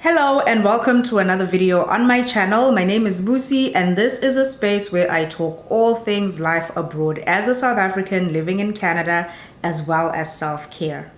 Hello and welcome to another video on my channel. My name is Busi and this is a space where I talk all things life abroad as a South African living in Canada, as well as self-care.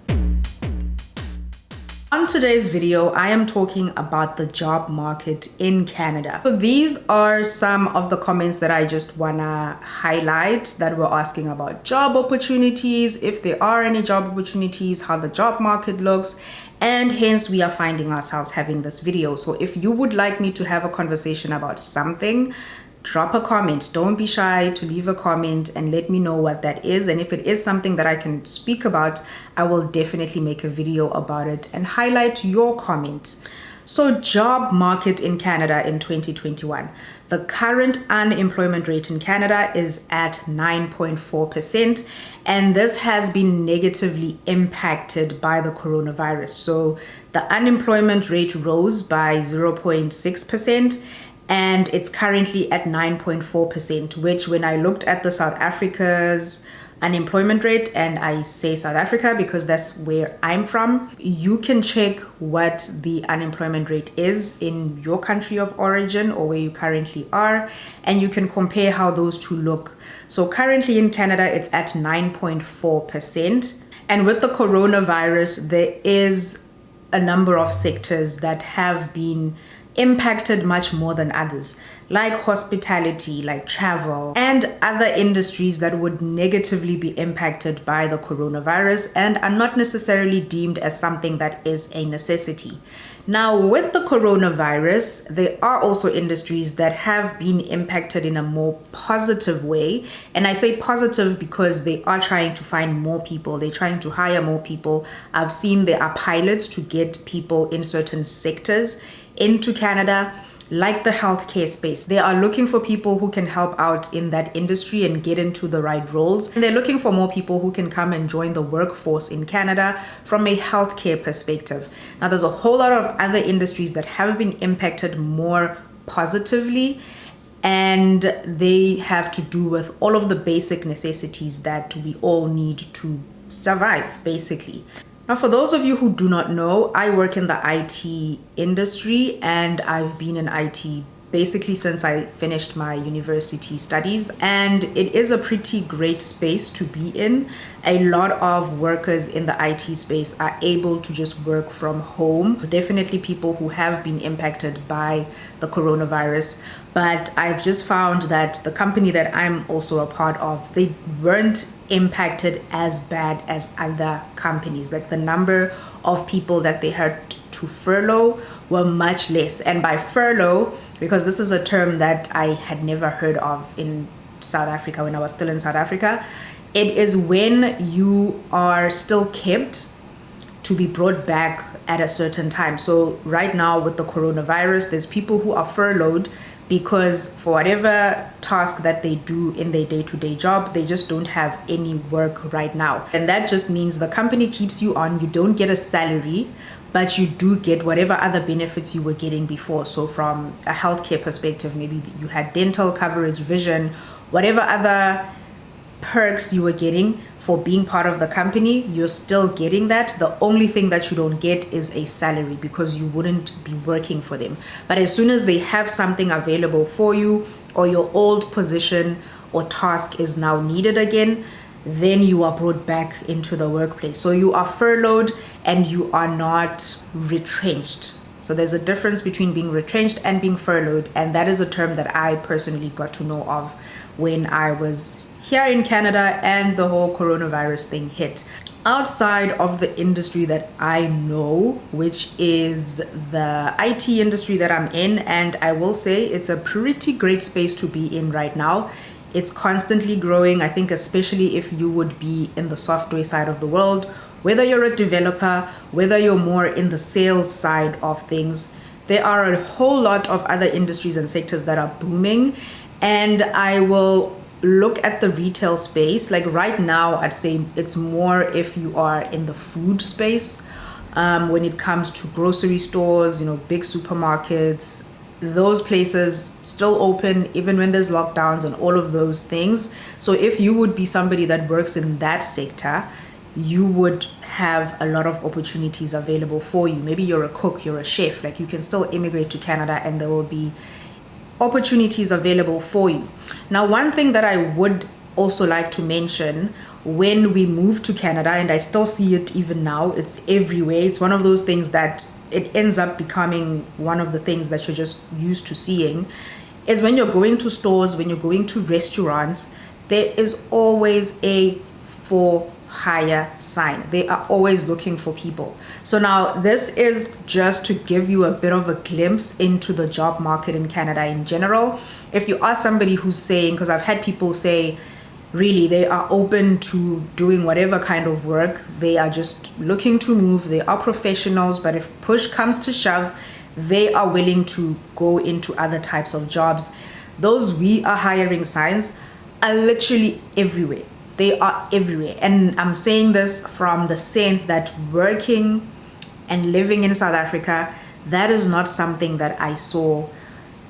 On today's video, I am talking about the job market in Canada. So these are some of the comments that I just wanna highlight that were asking about job opportunities, if there are any job opportunities, how the job market looks, and hence we are finding ourselves having this video. So if you would like me to have a conversation about something, drop a comment. Don't be shy to leave a comment and let me know what that is. And if it is something that I can speak about, I will definitely make a video about it and highlight your comment. So job market in Canada in 2021. The current unemployment rate in Canada is at 9.4%, and this has been negatively impacted by the coronavirus. So the unemployment rate rose by 0.6%, and it's currently at 9.4%, which when I looked at the South Africa's unemployment rate, and I say South Africa because that's where I'm from, you can check what the unemployment rate is in your country of origin or where you currently are, and you can compare how those two look. So currently in Canada, it's at 9.4%. And with the coronavirus, there is a number of sectors that have been impacted much more than others, like hospitality, like travel, and other industries that would negatively be impacted by the coronavirus and are not necessarily deemed as something that is a necessity. Now, with the coronavirus, there are also industries that have been impacted in a more positive way. And I say positive because they are trying to find more people. They're trying to hire more people. I've seen there are pilots to get people in certain sectors into Canada, like the healthcare space. They are looking for people who can help out in that industry and get into the right roles. And they're looking for more people who can come and join the workforce in Canada from a healthcare perspective. Now, there's a whole lot of other industries that have been impacted more positively, and they have to do with all of the basic necessities that we all need to survive, basically. Now, for those of you who do not know, I work in the IT industry, and I've been in IT basically since I finished my university studies, and it is a pretty great space to be in. A lot of workers in the IT space are able to just work from home. There's definitely people who have been impacted by the coronavirus, but I've just found that the company that I'm also a part of, they weren't impacted as bad as other companies. Like the number of people that they had to furlough were much less. And by furlough, because this is a term that I had never heard of in South Africa when I was still in South Africa, it is when you are still kept to be brought back at a certain time. So right now with the coronavirus, there's people who are furloughed because for whatever task that they do in their day-to-day job, they just don't have any work right now. And that just means the company keeps you on, you don't get a salary, but you do get whatever other benefits you were getting before. So from a healthcare perspective, maybe you had dental coverage, vision, whatever other perks you were getting for being part of the company, you're still getting that. The only thing that you don't get is a salary because you wouldn't be working for them. But as soon as they have something available for you, or your old position or task is now needed again, then you are brought back into the workplace. So you are furloughed and you are not retrenched. So there's a difference between being retrenched and being furloughed, and that is a term that I personally got to know of when I was here in Canada and the whole coronavirus thing hit. Outside of the industry that I know, which is the IT industry that I'm in, and I will say it's a pretty great space to be in right now. It's constantly growing. I think especially if you would be in the software side of the world, whether you're a developer, whether you're more in the sales side of things, there are a whole lot of other industries and sectors that are booming. And I will look at the retail space. Like right now, I'd say it's more if you are in the food space, when it comes to grocery stores, big supermarkets, those places still open even when there's lockdowns and all of those things. So if you would be somebody that works in that sector, you would have a lot of opportunities available for you. Maybe you're a cook, you're a chef, like you can still immigrate to Canada and there will be opportunities available for you. Now, one thing that I would also like to mention, when we moved to Canada, and I still see it even now, it's everywhere. It's one of those things that it ends up becoming one of the things that you're just used to seeing, is when you're going to stores, when you're going to restaurants, there is always a for hire sign. They are always looking for people. So now this is just to give you a bit of a glimpse into the job market in Canada in general. If you are somebody who's saying, because I've had people say, really, they are open to doing whatever kind of work. They are just looking to move. They are professionals, but if push comes to shove, they are willing to go into other types of jobs. Those we are hiring signs are literally everywhere. They are everywhere. And I'm saying this from the sense that working and living in South Africa, that is not something that I saw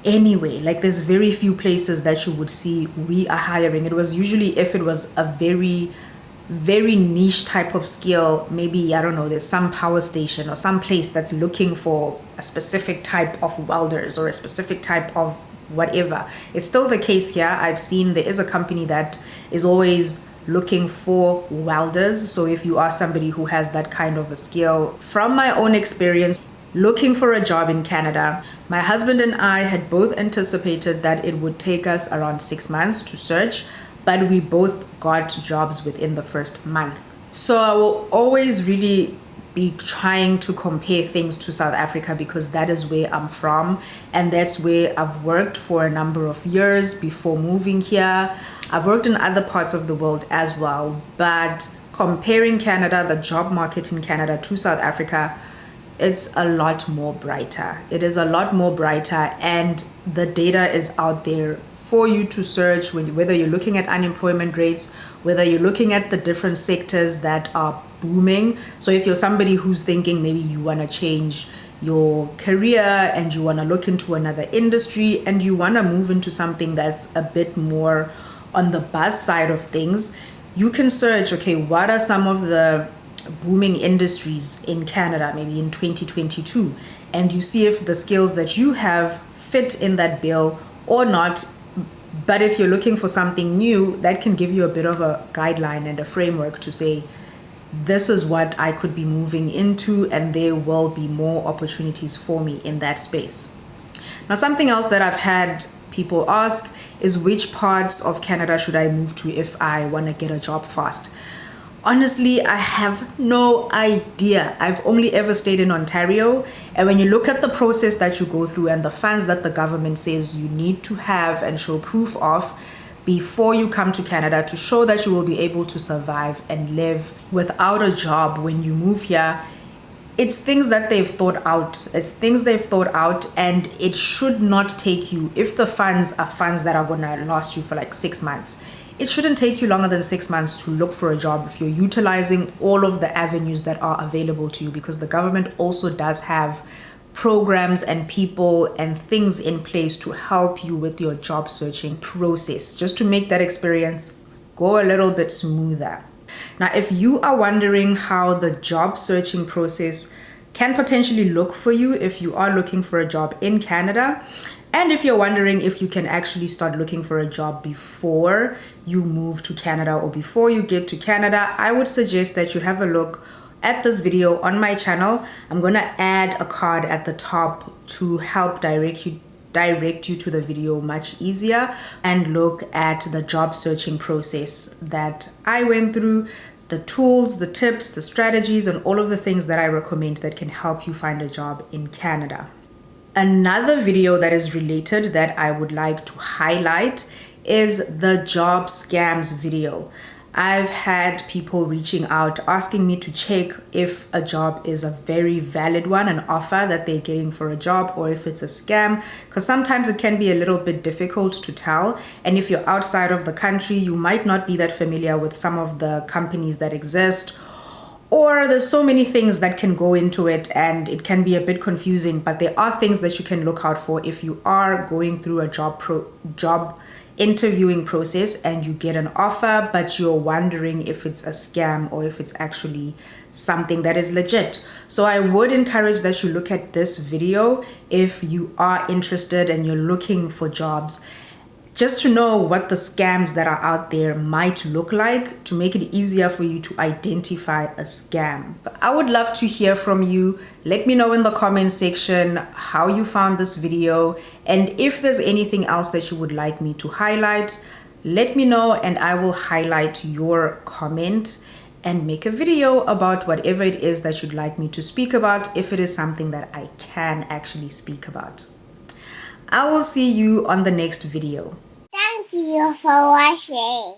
anyway. Like there's very few places that you would see we are hiring. It was usually if it was a very niche type of skill, maybe, I don't know, there's some power station or some place that's looking for a specific type of welders or a specific type of whatever. It's still the case here. I've seen there is a company that is always looking for welders. So if you are somebody who has that kind of a skill, from my own experience, looking for a job in Canada, my husband and I had both anticipated that it would take us around 6 months to search, but we both got jobs within the first month. So I will always really be trying to compare things to South Africa because that is where I'm from and that's where I've worked for a number of years before moving here. I've worked in other parts of the world as well, but comparing Canada, the job market in Canada to South Africa, it's a lot more brighter. It is a lot more brighter and the data is out there for you to search, whether you're looking at unemployment rates, whether you're looking at the different sectors that are booming. So if you're somebody who's thinking maybe you want to change your career and you want to look into another industry and you want to move into something that's a bit more on the buzz side of things, you can search, okay, what are some of the booming industries in Canada, maybe in 2022, and you see if the skills that you have fit in that bill or not. But if you're looking for something new, that can give you a bit of a guideline and a framework to say, this is what I could be moving into and there will be more opportunities for me in that space. Now, something else that I've had people ask is which parts of Canada should I move to if I want to get a job fast? Honestly, I have no idea. I've only ever stayed in Ontario. And when you look at the process that you go through and the funds that the government says you need to have and show proof of before you come to Canada to show that you will be able to survive and live without a job when you move here, it's things that they've thought out. It's things they've thought out and it should not take you, if the funds are funds that are going to last you for like 6 months, it shouldn't take you longer than 6 months to look for a job if you're utilizing all of the avenues that are available to you, because the government also does have programs and people and things in place to help you with your job searching process, just to make that experience go a little bit smoother. Now, if you are wondering how the job searching process can potentially look for you if you are looking for a job in Canada, and if you're wondering if you can actually start looking for a job before you move to Canada or before you get to Canada, I would suggest that you have a look at this video on my channel. I'm going to add a card at the top to help direct you to the video much easier and look at the job searching process that I went through, the tools, the tips, the strategies, and all of the things that I recommend that can help you find a job in Canada. Another video that is related that I would like to highlight is the job scams video. I've had people reaching out asking me to check if a job is a very valid one, an offer that they're getting for a job, or if it's a scam, because sometimes it can be a little bit difficult to tell. And if you're outside of the country, you might not be that familiar with some of the companies that exist, or there's so many things that can go into it and it can be a bit confusing, but there are things that you can look out for if you are going through a job interviewing process and you get an offer, but you're wondering if it's a scam or if it's actually something that is legit. So I would encourage that you look at this video if you are interested and you're looking for jobs, just to know what the scams that are out there might look like, to make it easier for you to identify a scam. I would love to hear from you. Let me know in the comment section how you found this video, and if there's anything else that you would like me to highlight, let me know and I will highlight your comment and make a video about whatever it is that you'd like me to speak about, if it is something that I can actually speak about. I will see you on the next video. Thank you for watching.